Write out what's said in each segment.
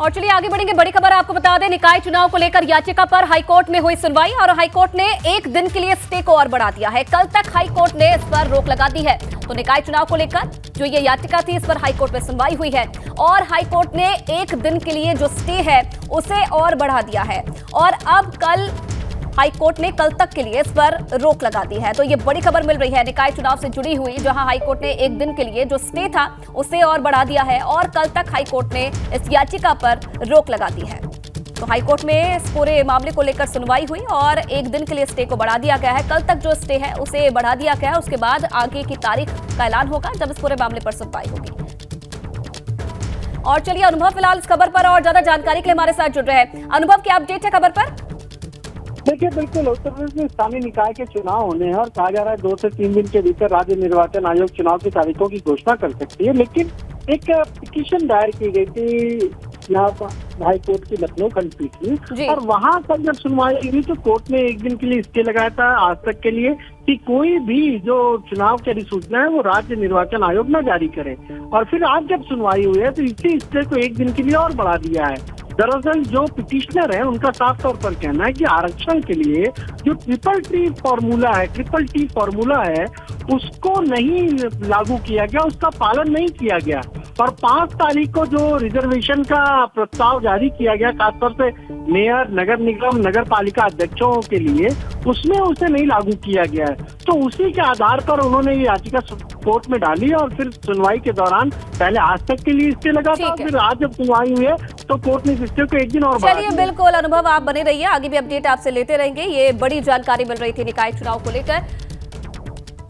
और चलिए आगे बढ़ेंगे। बड़ी खबर आपको बता दें, निकाय चुनाव को लेकर याचिका पर हाईकोर्ट में हुई सुनवाई और हाईकोर्ट ने एक दिन के लिए स्टे को और बढ़ा दिया है। कल तक हाईकोर्ट ने इस पर रोक लगा दी है। तो निकाय चुनाव को लेकर जो ये याचिका थी, इस पर हाईकोर्ट में सुनवाई हुई है और हाईकोर्ट ने एक दिन के लिए जो स्टे है उसे और बढ़ा दिया है और अब कल हाईकोर्ट ने कल तक के लिए इस पर रोक लगा दी है। तो ये बड़ी खबर मिल रही है निकाय चुनाव से जुड़ी हुई, जहां हाईकोर्ट ने एक दिन के लिए जो स्टे था उसे और बढ़ा दिया है और कल तक हाईकोर्ट ने इस याचिका पर रोक लगा दी है। तो हाईकोर्ट में इस पूरे मामले को लेकर सुनवाई हुई और एक दिन के लिए स्टे को बढ़ा दिया गया है। कल तक जो स्टे है उसे बढ़ा दिया गया है। उसके बाद आगे की तारीख का ऐलान होगा जब इस पूरे मामले पर सुनवाई होगी। और चलिए अनुभव फिलहाल इस खबर पर और ज्यादा जानकारी के लिए हमारे साथ जुड़ रहे हैं। अनुभव, क्या अपडेट है खबर पर? देखिए, बिल्कुल उत्तर प्रदेश में स्थानीय निकाय के चुनाव होने हैं और कहा जा रहा है 2 से 3 दिन के भीतर राज्य निर्वाचन आयोग चुनाव की तारीखों की घोषणा कर सकती है। लेकिन एक पिटीशन दायर की गई थी यहाँ हाई कोर्ट की लखनऊ खंडपीठ में और वहाँ पर जब सुनवाई हुई तो कोर्ट ने एक दिन के लिए स्टे लगाया था आज तक के लिए कि कोई भी जो चुनाव की अधिसूचना है वो राज्य निर्वाचन आयोग न जारी करे। और फिर आज जब सुनवाई हुई है तो इसी स्टे को एक दिन के लिए और बढ़ा दिया है। दरअसल जो पिटिशनर है उनका साफ तौर पर कहना है कि आरक्षण के लिए जो ट्रिपल टी फॉर्मूला है उसको नहीं लागू किया गया, उसका पालन नहीं किया गया और 5 तारीख को जो रिजर्वेशन का प्रस्ताव जारी किया गया खासतौर से मेयर, नगर निगम, नगर पालिका अध्यक्षों के लिए, उसमें उसे नहीं लागू किया गया है। तो उसी के आधार पर उन्होंने ये याचिका कोर्ट में डाली और फिर सुनवाई के दौरान पहले आज तक के लिए स्टे लगा था, फिर आज जब सुनवाई हुई है तो कोर्ट ने स्टे को एक दिन और बढ़ा दिया। चलिए बिल्कुल अनुभव, आप बने रहिए, आगे भी अपडेट आपसे लेते रहेंगे। ये बड़ी जानकारी मिल रही थी निकाय चुनाव को लेकर।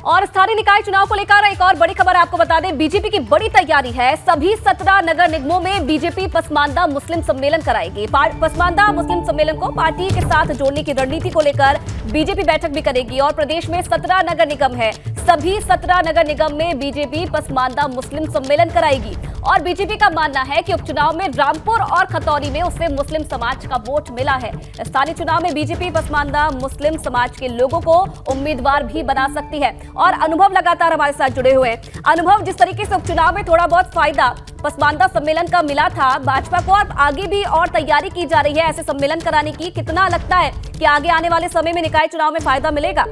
और स्थानीय निकाय चुनाव को लेकर एक और बड़ी खबर आपको बता दें, बीजेपी की बड़ी तैयारी है। सभी 17 नगर निगमों में बीजेपी पसमानदा मुस्लिम सम्मेलन कराएगी। पसमानदा मुस्लिम सम्मेलन को पार्टी के साथ जोड़ने की रणनीति को लेकर बीजेपी बैठक भी करेगी और प्रदेश में 17 नगर निगम है। सभी 17 नगर निगम में बीजेपी पसमानदा मुस्लिम सम्मेलन कराएगी और बीजेपी का मानना है कि उपचुनाव में रामपुर और खतौली में उसे मुस्लिम समाज का वोट मिला है। स्थानीय चुनाव में बीजेपी पसमानदा मुस्लिम समाज के लोगों को उम्मीदवार भी बना सकती है। और अनुभव लगातार हमारे साथ जुड़े हुए हैं। अनुभव, जिस तरीके से उपचुनाव में थोड़ा बहुत फायदा पसमानदा सम्मेलन का मिला था भाजपा को, और आगे भी और तैयारी की जा रही है ऐसे सम्मेलन कराने की, कितना लगता है कि आगे आने वाले समय में निकाय चुनाव में फायदा मिलेगा?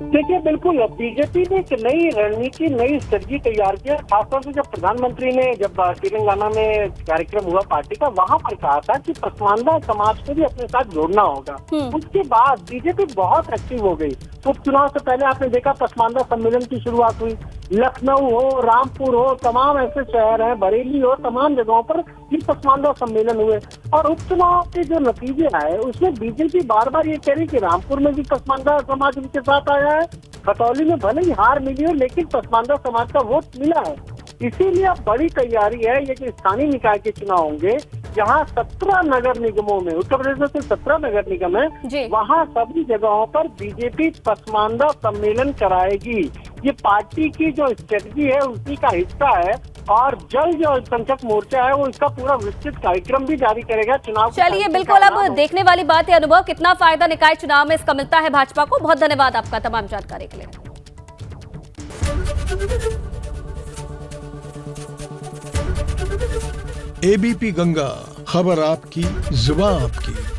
देखिए, बिल्कुल बीजेपी ने एक नई रणनीति, नई स्ट्रेटजी तैयार किया। खासतौर से जब प्रधानमंत्री ने जब तेलंगाना में कार्यक्रम हुआ पार्टी का, वहां पर कहा था कि पसमानदा समाज को भी अपने साथ जोड़ना होगा। उसके बाद बीजेपी बहुत एक्टिव हो गई। उपचुनाव से पहले आपने देखा पसमानदा सम्मेलन की शुरुआत हुई। लखनऊ हो, रामपुर हो, तमाम ऐसे शहर हैं, बरेली हो, तमाम जगहों पर ये पसमानदा सम्मेलन हुए और उपचुनाव के जो नतीजे आए उसमें बीजेपी बार बार ये कह रही कि रामपुर में भी पसमानदा समाज उनके साथ आया है, खतौली में भले ही हार मिली हो लेकिन पसमानदा समाज का वोट मिला है। इसीलिए अब बड़ी तैयारी है ये कि स्थानीय निकाय के चुनाव होंगे जहाँ 17 नगर निगमों में, उत्तर प्रदेश में सिर्फ 17 नगर निगम है, वहाँ सभी जगहों पर बीजेपी पसमानदा सम्मेलन कराएगी। ये पार्टी की जो स्ट्रेटजी है उसी का हिस्सा है और जल्द जो अल्पसंख्यक मोर्चा है वो इसका पूरा विस्तृत कार्यक्रम भी जारी करेगा चुनाव। चलिए बिल्कुल, अब देखने वाली बात है अनुभव, कितना फायदा निकाय चुनाव में इसका मिलता है भाजपा को। बहुत धन्यवाद आपका तमाम जानकारी के लिए। एबीपी गंगा, खबर आपकी, जुबान आपकी।